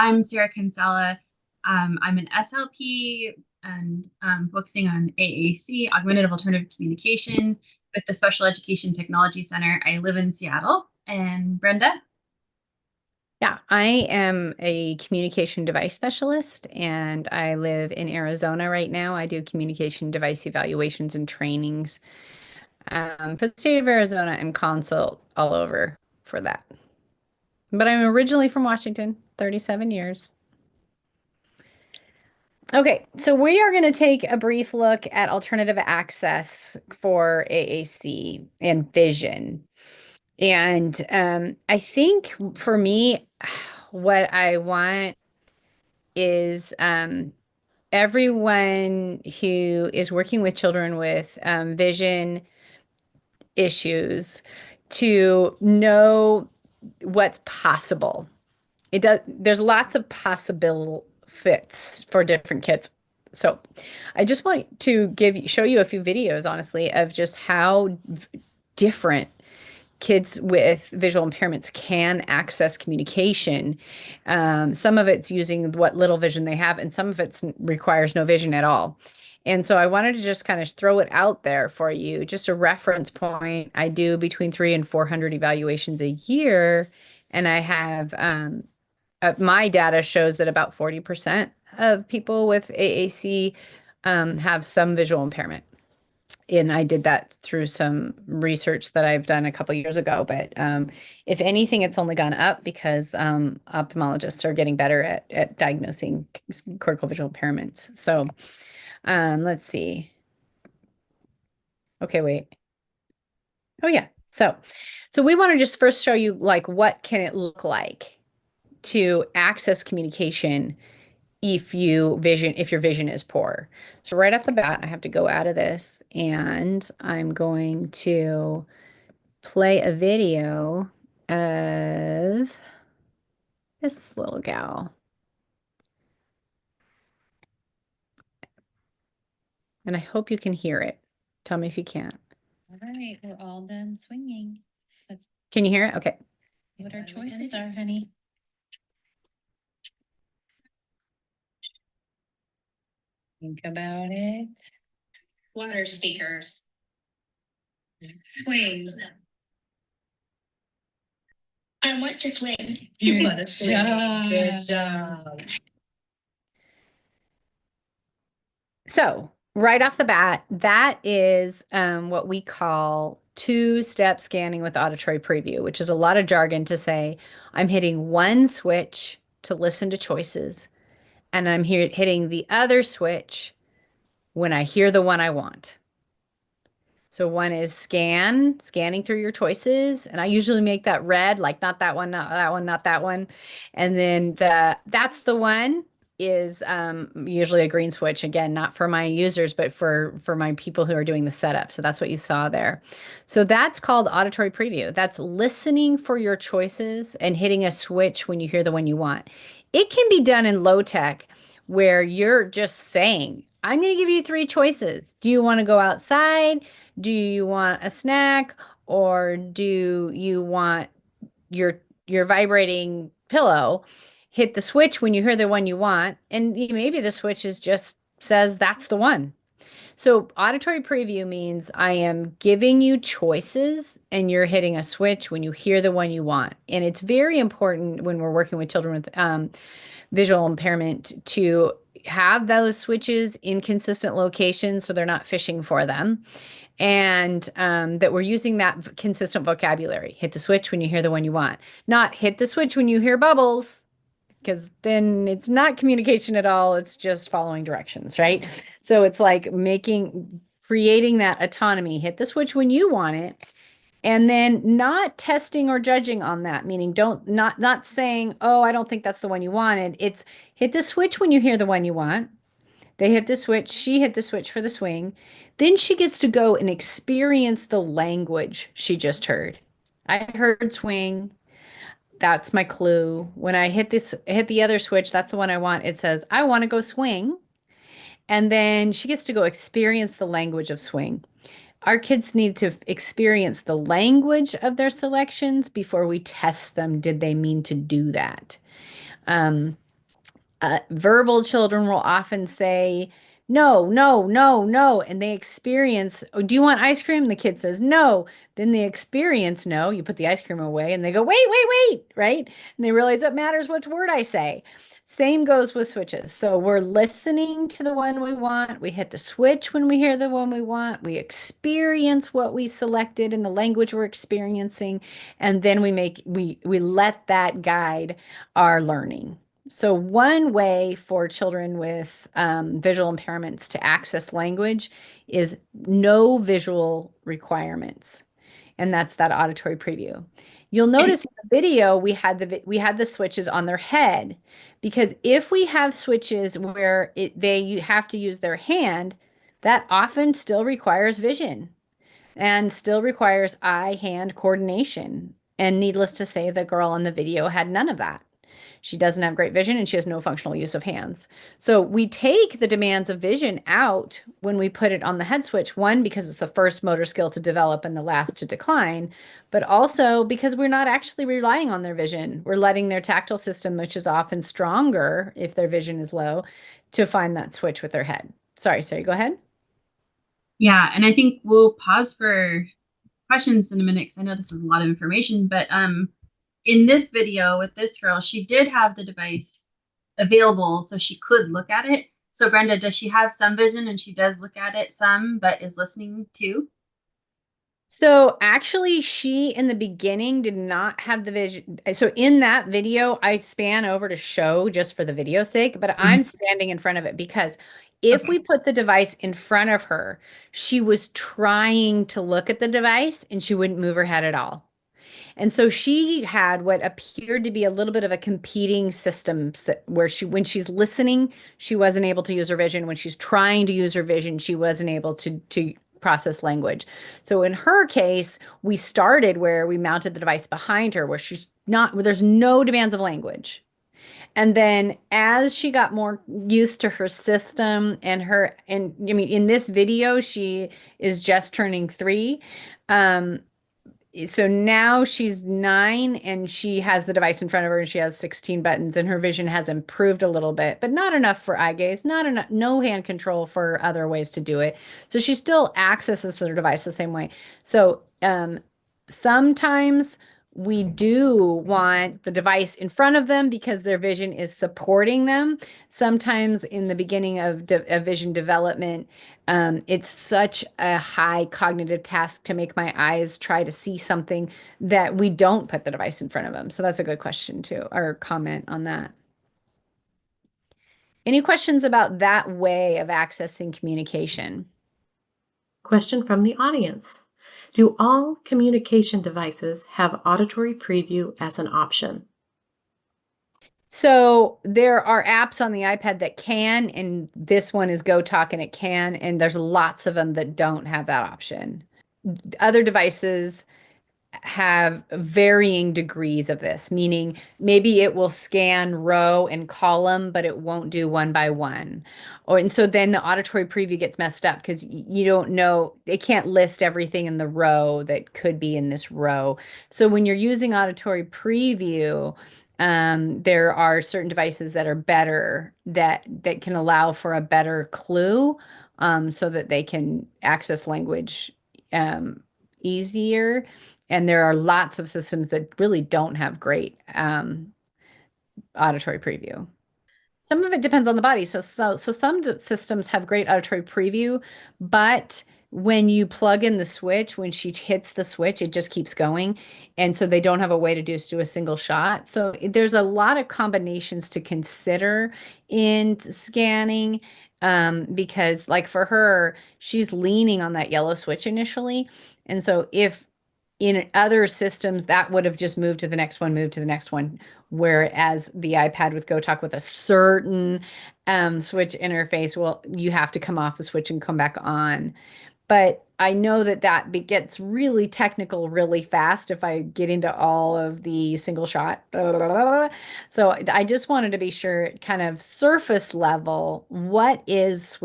I'm Sarah Kinsella. I'm an SLP and focusing on AAC, Augmentative Alternative Communication, with the Special Education Technology Center. I live in Seattle. And Brenda? Yeah, I am a communication device specialist and I live in Arizona right now. I do communication device evaluations and trainings for the state of Arizona and consult all over for that. But I'm originally from Washington, 37 years. Okay, so we are going to take a brief look at alternative access for AAC and vision. And I think for me, what I want is everyone who is working with children with vision issues to know what's possible. There's lots of possible fits for different kids. So I just want to show you a few videos, honestly, of just how different kids with visual impairments can access communication. Some of it's using what little vision they have, and some of it requires no vision at all. And so I wanted to just kind of throw it out there for you, just a reference point. I do between 300 and 400 evaluations a year, and I have my data shows that about 40% of people with AAC have some visual impairment. And I did that through some research that I've done a couple years ago. But if anything, it's only gone up because ophthalmologists are getting better at diagnosing cortical visual impairments. So let's see. Okay, wait. Oh yeah. So we want to just first show you like what can it look like to access communication if your vision is poor. So right off the bat, I have to go out of this and I'm going to play a video of this little gal. And I hope you can hear it. Tell me if you can't. All right, we're all done swinging. Let's Can you hear it? Okay. see what our choices are, honey. Think about it. Water speakers. Swing. I want to swing. You want to swing. Good job. So right off the bat, that is what we call two-step scanning with auditory preview, which is a lot of jargon to say I'm hitting one switch to listen to choices, and I'm hitting the other switch when I hear the one I want. So one is scanning through your choices, and I usually make that red, like not that one, not that one, not that one. And then that's the one is usually a green switch, again, not for my users, but for my people who are doing the setup. So that's what you saw there. So that's called auditory preview. That's listening for your choices and hitting a switch when you hear the one you want. It can be done in low tech where you're just saying, I'm going to give you three choices. Do you want to go outside? Do you want a snack, or do you want your vibrating pillow? Hit the switch when you hear the one you want, and maybe the switch is just says that's the one. So auditory preview means I am giving you choices and you're hitting a switch when you hear the one you want. And it's very important when we're working with children with visual impairment to have those switches in consistent locations so they're not fishing for them. And that we're using that consistent vocabulary. Hit the switch when you hear the one you want. Not hit the switch when you hear bubbles, because then it's not communication at all. It's just following directions, right? So it's like creating that autonomy. Hit the switch when you want it. And then not testing or judging on that, meaning not saying, oh, I don't think that's the one you wanted. It's hit the switch when you hear the one you want. They hit the switch. She hit the switch for the swing. Then she gets to go and experience the language she just heard. I heard swing. That's my clue. When I hit the other switch, that's the one I want. It says, I want to go swing. And then she gets to go experience the language of swing. Our kids need to experience the language of their selections before we test them. Did they mean to do that? Verbal children will often say, no, no, no, no. And they experience, oh, do you want ice cream? The kid says, no. Then they experience no. You put the ice cream away and they go, wait, wait, wait, right? And they realize it matters which word I say. Same goes with switches. So we're listening to the one we want. We hit the switch when we hear the one we want. We experience what we selected in the language we're experiencing. And then we let that guide our learning. So one way for children with visual impairments to access language is no visual requirements, and that's that auditory preview. You'll notice in the video we had the switches on their head, because if we have switches where you have to use their hand, that often still requires vision and still requires eye-hand coordination. And needless to say, the girl in the video had none of that. She doesn't have great vision and she has no functional use of hands. So we take the demands of vision out when we put it on the head switch, one, because it's the first motor skill to develop and the last to decline, but also because we're not actually relying on their vision. We're letting their tactile system, which is often stronger if their vision is low, to find that switch with their head. Sorry, go ahead. Yeah, and I think we'll pause for questions in a minute because I know this is a lot of information, but in this video with this girl, she did have the device available so she could look at it. So Brenda, does she have some vision and she does look at it some, but is listening too? So actually, she in the beginning did not have the vision. So in that video, I span over to show just for the video's sake, but I'm standing in front of it because if we put the device in front of her, she was trying to look at the device and she wouldn't move her head at all. And so she had what appeared to be a little bit of a competing system where when she's listening, she wasn't able to use her vision. When she's trying to use her vision, she wasn't able to process language. So in her case, we started where we mounted the device behind her, where there's no demands of language. And then as she got more used to her system and I mean, in this video, she is just turning 3. So now she's 9 and she has the device in front of her and she has 16 buttons and her vision has improved a little bit, but not enough for eye gaze, not enough, no hand control for other ways to do it. So she still accesses her device the same way. So sometimes we do want the device in front of them because their vision is supporting them. Sometimes in the beginning of vision development, it's such a high cognitive task to make my eyes try to see something that we don't put the device in front of them. So that's a good question too, or comment on that. Any questions about that way of accessing communication? Question from the audience. Do all communication devices have auditory preview as an option? So there are apps on the iPad that can, and this one is GoTalk and it can, and there's lots of them that don't have that option. Other devices have varying degrees of this, meaning maybe it will scan row and column, but it won't do one by one. And so then the auditory preview gets messed up because you don't know, it can't list everything in the row that could be in this row. So when you're using auditory preview, there are certain devices that are better that can allow for a better clue, so that they can access language easier. And there are lots of systems that really don't have great auditory preview. Some of it depends on the body. So some systems have great auditory preview, but when you plug in the switch, when she hits the switch, it just keeps going. And so they don't have a way to just do a single shot. So there's a lot of combinations to consider in scanning, because like for her, she's leaning on that yellow switch initially. And so if in other systems that would have just moved to the next one, moved to the next one, whereas the iPad with GoTalk with a certain switch interface, well, you have to come off the switch and come back on. But I know that gets really technical really fast if I get into all of the single shot. So I just wanted to be sure, kind of surface level, what is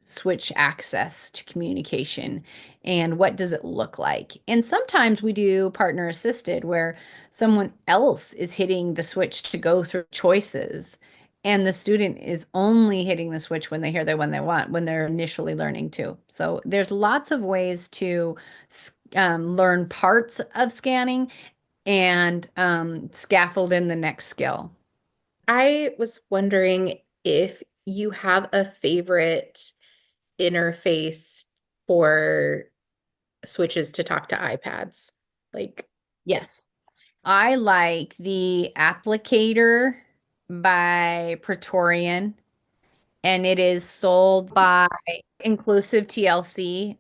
switch access to communication and what does it look like? And sometimes we do partner assisted where someone else is hitting the switch to go through choices. And the student is only hitting the switch when they hear the one they want, when they're initially learning to. So there's lots of ways to learn parts of scanning and scaffold in the next skill. I was wondering if you have a favorite interface for switches to talk to iPads. Like, Yes. I like the applicator by Praetorian, and it is sold by Inclusive TLC.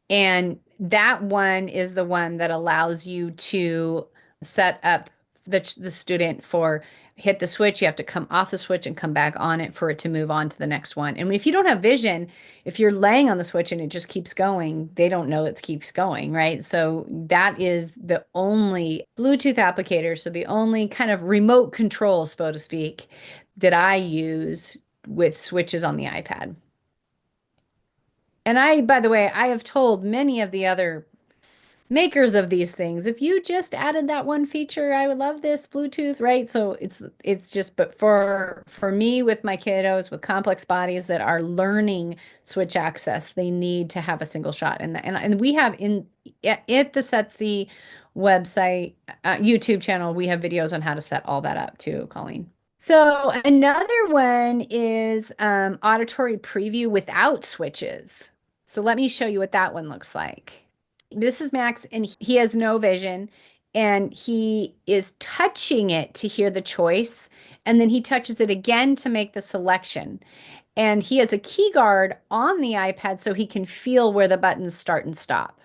And that one is the one that allows you to set up the student for hit the switch, you have to come off the switch and come back on it for it to move on to the next one. And if you don't have vision, if you're laying on the switch and it just keeps going, they don't know it keeps going, right? So that is the only Bluetooth applicator, so the only kind of remote control, so to speak, that I use with switches on the iPad. And I, by the way, I have told many of the other makers of these things, if you just added that one feature, I would love this Bluetooth, right? So it's just, but for me with my kiddos with complex bodies that are learning switch access, they need to have a single shot. And we have at the SETC website, YouTube channel, we have videos on how to set all that up too, Colleen. So another one is auditory preview without switches. So let me show you what that one looks like. This is Max, and he has no vision, and he is touching it to hear the choice, and then he touches it again to make the selection. And he has a key guard on the iPad so he can feel where the buttons start and stop.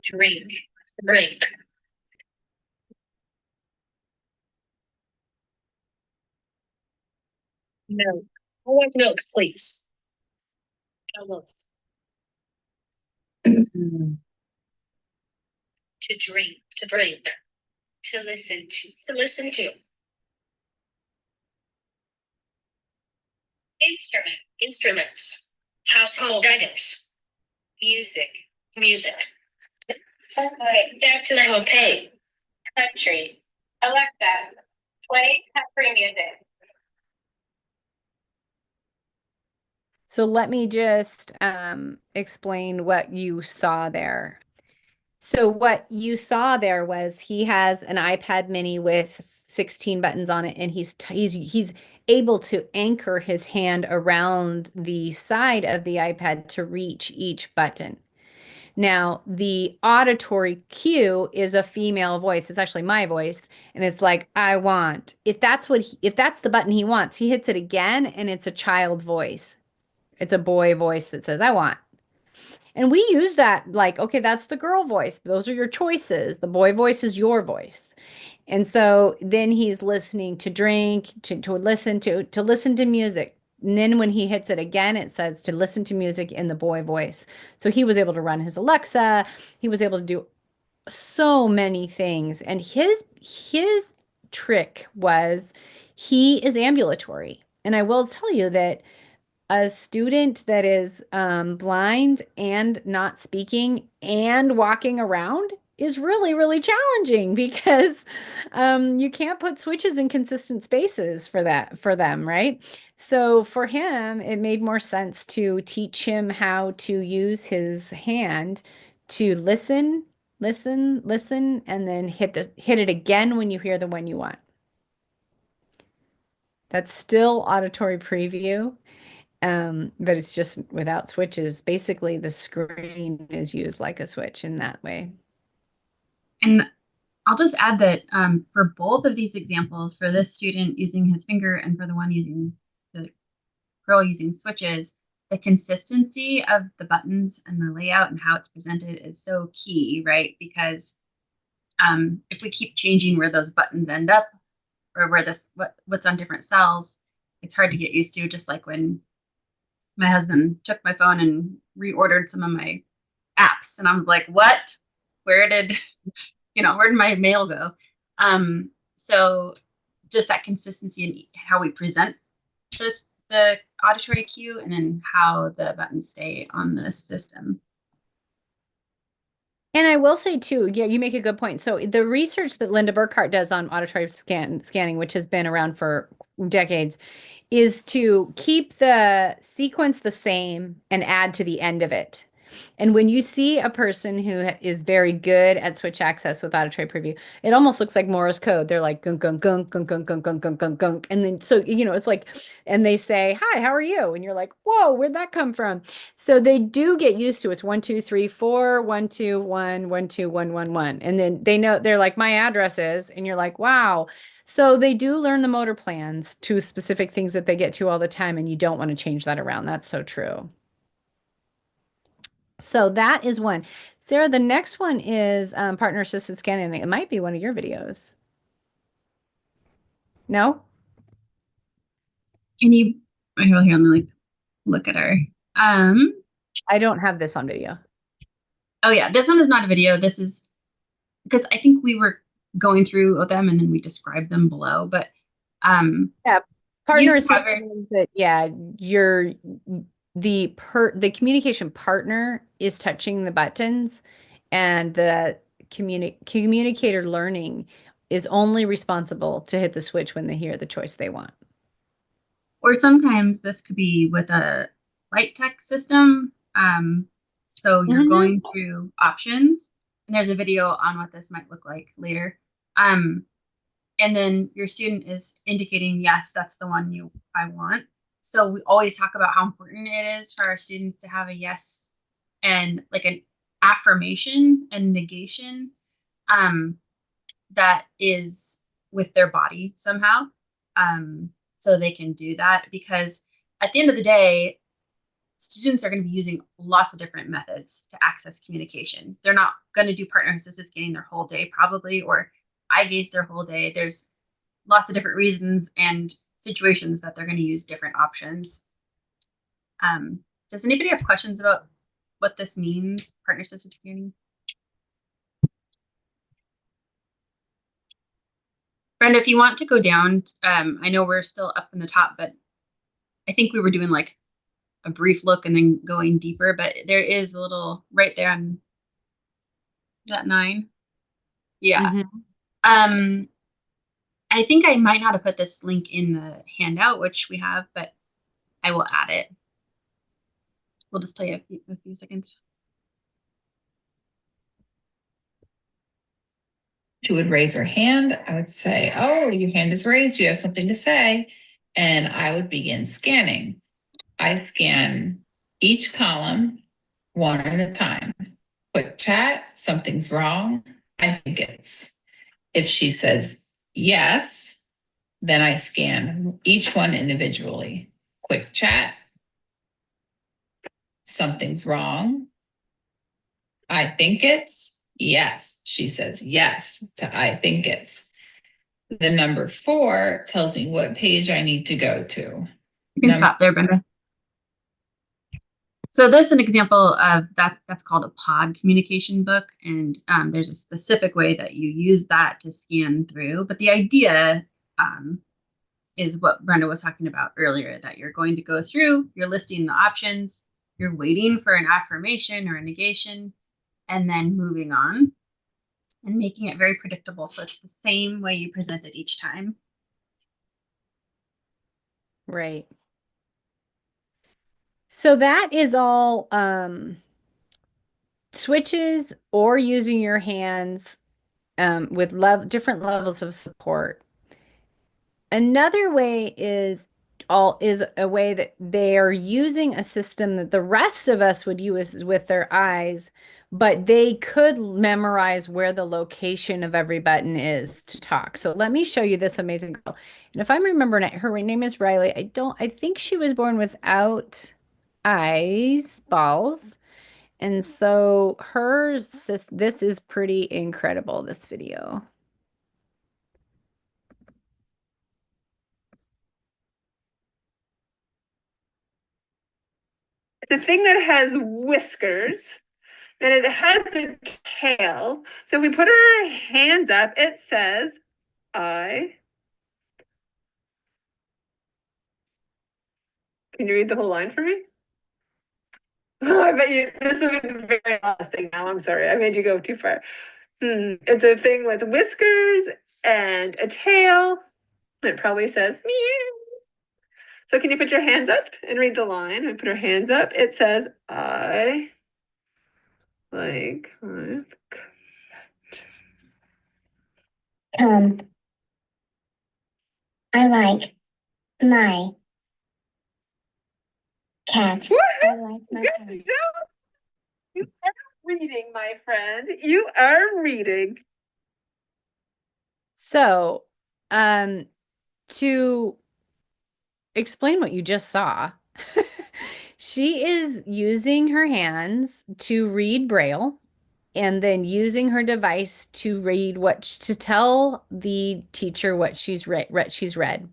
Drink. Drink. Milk. I want milk, please. Milk. To drink. To drink. To listen to. To listen to. Instrument. Instruments. Household items. Music. Music. Okay, back to the home page. Country. Alexa, play country music. So let me just explain what you saw there. So what you saw there was he has an iPad mini with 16 buttons on it, and he's able to anchor his hand around the side of the iPad to reach each button. Now, the auditory cue is a female voice. It's actually my voice, and it's like, I want. If that's the button he wants, he hits it again, and it's a child voice. It's a boy voice that says, I want. And we use that like, okay, that's the girl voice. Those are your choices. The boy voice is your voice. And so then he's listening to drink, to listen to music. And then when he hits it again, it says to listen to music in the boy voice. So he was able to run his Alexa. He was able to do so many things. And his trick was he is ambulatory. And I will tell you that a student that is blind and not speaking and walking around is really, really challenging because you can't put switches in consistent spaces for them, right? So for him, it made more sense to teach him how to use his hand to listen, listen, listen, and then hit it again when you hear the one you want. That's still auditory preview. But it's just without switches. Basically, the screen is used like a switch in that way. And I'll just add that for both of these examples, for this student using his finger and for the one using the girl using switches, the consistency of the buttons and the layout and how it's presented is so key, right? Because if we keep changing where those buttons end up or where what's on different cells, it's hard to get used to, just like when my husband took my phone and reordered some of my apps. And I was like, what? Where did my mail go? So just that consistency in how we present the auditory cue and then how the buttons stay on the system. And I will say too, yeah, you make a good point. So the research that Linda Burkhart does on auditory scanning, which has been around for decades, is to keep the sequence the same and add to the end of it. And when you see a person who is very good at switch access with auditory preview, it almost looks like Morse code. They're like gunk gunk gunk gunk gunk gunk gunk gunk gunk gunk, and then so it's like, and they say, "Hi, how are you?" And you're like, "Whoa, where'd that come from?" So they do get used to it's 1 2 3 4 1 2 1 1 2 1 1 1, and then they know they're like my address is, and you're like, "Wow." So they do learn the motor plans to specific things that they get to all the time, and you don't want to change that around. That's so true. So that is one. Sarah, the next one is partner assisted scanning. It might be one of your videos. No? Can you, I will here, let me like look at our, I don't have this on video. oh yeah, this one is not a video. This is, because I think we were going through them and then we described them below, but Yeah, partner you assisted covered, means that the communication partner is touching the buttons, and the communicator learning is only responsible to hit the switch when they hear the choice they want. or sometimes this could be with a light tech system. So you're going through options, and there's a video on what this might look like later. And then your student is indicating, yes, that's the one I want. So we always talk about how important it is for our students to have a yes and like an affirmation and negation that is with their body somehow. So they can do that, because at the end of the day, students are going to be using lots of different methods to access communication. They're not going to do partner assisted scanning their whole day, probably, or eye gaze their whole day. There's lots of different reasons and situations that they're going to use different options. Does anybody have questions about what this means, partner assisted scanning? Brenda, if you want to go down, I know we're still up in the top, but I think we were doing like a brief look and then going deeper, but there is a little right there on that 9. Yeah. I think I might not have put this link in the handout, which we have, but I will add it. We'll just play a few seconds. She would raise her hand. I would say, "Oh, your hand is raised. You have something to say." And I would begin scanning. I scan each column one at a time. Quick chat, something's wrong. I think it's, if she says yes, then I scan each one individually. Quick chat, something's wrong. I think it's yes. She says yes to I think it's. The number 4 tells me what page I need to go to. You can stop there, Brenda. So this is an example of that's called a pod communication book. And there's a specific way that you use that to scan through. But the idea is what Brenda was talking about earlier, that you're going to go through, you're listing the options, you're waiting for an affirmation or a negation, and then moving on and making it very predictable. So it's the same way you present it each time. Right. So that is all switches or using your hands with different levels of support. Another way is a way that they are using a system that the rest of us would use with their eyes, but they could memorize where the location of every button is to talk. So let me show you this amazing girl. And if I remember, her name is Riley. I think she was born without balls. And so this is pretty incredible, this video. It's a thing that has whiskers and it has a tail. So if we put our hands up, it says, I. Can you read the whole line for me? I bet you this will be the very last thing now. I'm sorry, I made you go too far. It's a thing with whiskers and a tail. It probably says meow. So can you put your hands up and read the line? We put our hands up. It says, I like my I like my cat. I like my Good cat. job. You are reading, my friend. You are reading. So, to explain what you just saw, she is using her hands to read Braille and then using her device to read to tell the teacher what she's read.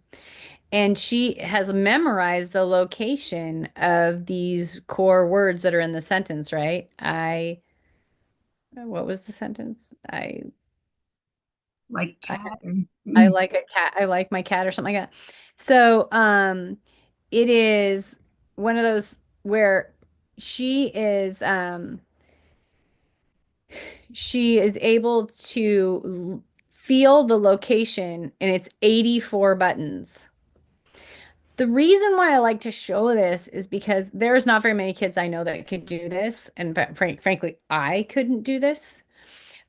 And she has memorized the location of these core words that are in the sentence, right? What was the sentence? Like cat. I like a cat. I like my cat or something like that. So, it is one of those where she is able to feel the location, and it's 84 buttons. The reason why I like to show this is because there's not very many kids I know that could do this. And frankly, I couldn't do this.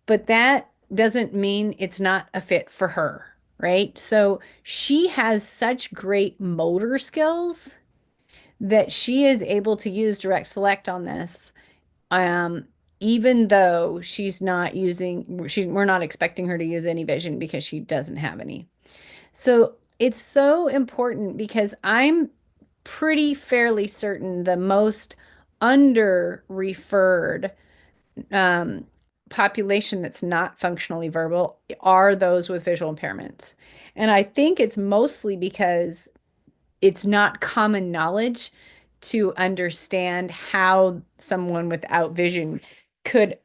But that doesn't mean it's not a fit for her, right? So she has such great motor skills that she is able to use direct select on this. Even though we're not expecting her to use any vision because she doesn't have any. So it's so important because I'm pretty fairly certain the most under-referred population that's not functionally verbal are those with visual impairments. And I think it's mostly because it's not common knowledge to understand how someone without vision could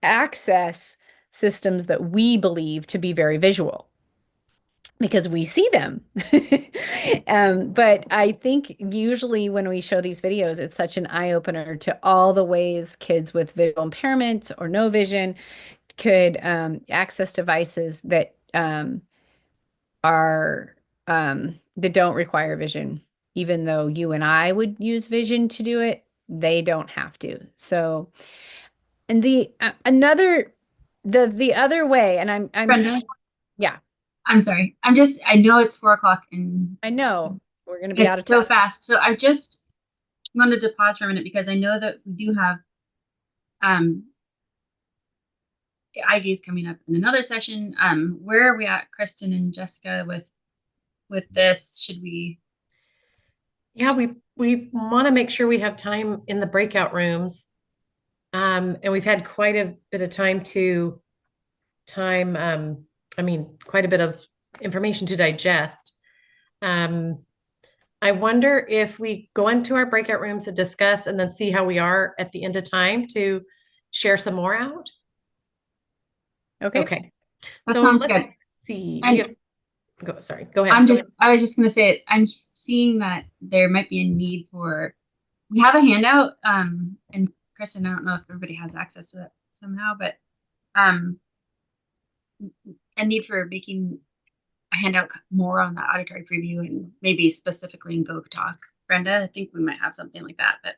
access systems that we believe to be very visual because we see them. But I think usually when we show these videos, it's such an eye-opener to all the ways kids with visual impairment or no vision could access devices that that don't require vision. Even though you and I would use vision to do it, they don't have to. So, and the other way, and I'm Brenda, yeah, I'm sorry. I know it's 4 o'clock and I know we're going to be out of it's so time. fast. So I just wanted to pause for a minute because I know that we do have eye gaze coming up in another session. Where are we at, Kristen and Jessica, with this? Should we? Yeah, we want to make sure we have time in the breakout rooms. And we've had quite a bit of quite a bit of information to digest. I wonder if we go into our breakout rooms and discuss and then see how we are at the end of time to share some more out. Okay. That So sounds let's good. see. And Sorry, go ahead. I was just gonna say I'm seeing that there might be a need for, we have a handout, and Kristen, I don't know if everybody has access to that somehow, but a need for making a handout more on the auditory preview and maybe specifically in Go Talk. Brenda, I think we might have something like that we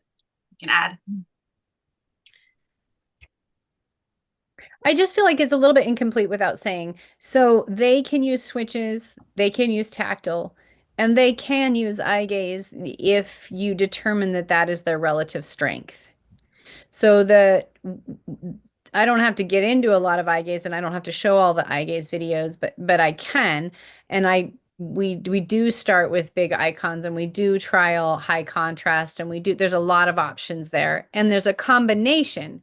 can add. I just feel like it's a little bit incomplete without saying. So they can use switches, they can use tactile, and they can use eye gaze if you determine that that is their relative strength. So I don't have to get into a lot of eye gaze and I don't have to show all the eye gaze videos, but I can. And we do start with big icons and we do trial high contrast and there's a lot of options there. And there's a combination,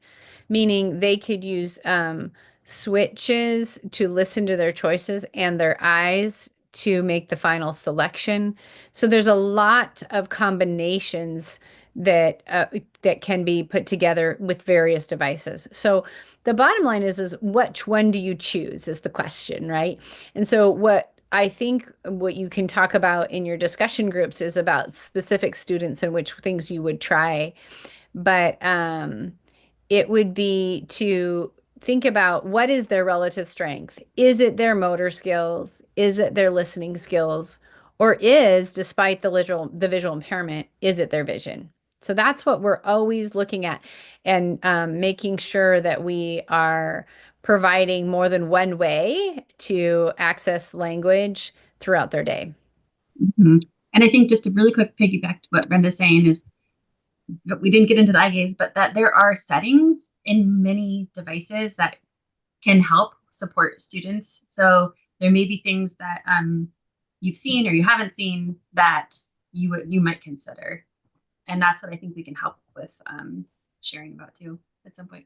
meaning they could use switches to listen to their choices and their eyes to make the final selection. So there's a lot of combinations that can be put together with various devices. So the bottom line is which one do you choose is the question, right? And so what you can talk about in your discussion groups is about specific students and which things you would try. but it would be to think about what is their relative strength. Is it their motor skills? Is it their listening skills? Or is, despite the visual impairment, is it their vision? So that's what we're always looking at, and making sure that we are providing more than one way to access language throughout their day. Mhm. And I think just to really quick piggyback to what Brenda's saying is that we didn't get into the eye gaze, but that there are settings in many devices that can help support students. So there may be things that you've seen or you haven't seen that you might consider, and that's what I think we can help with sharing about too at some point.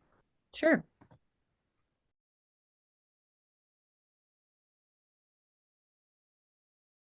Sure.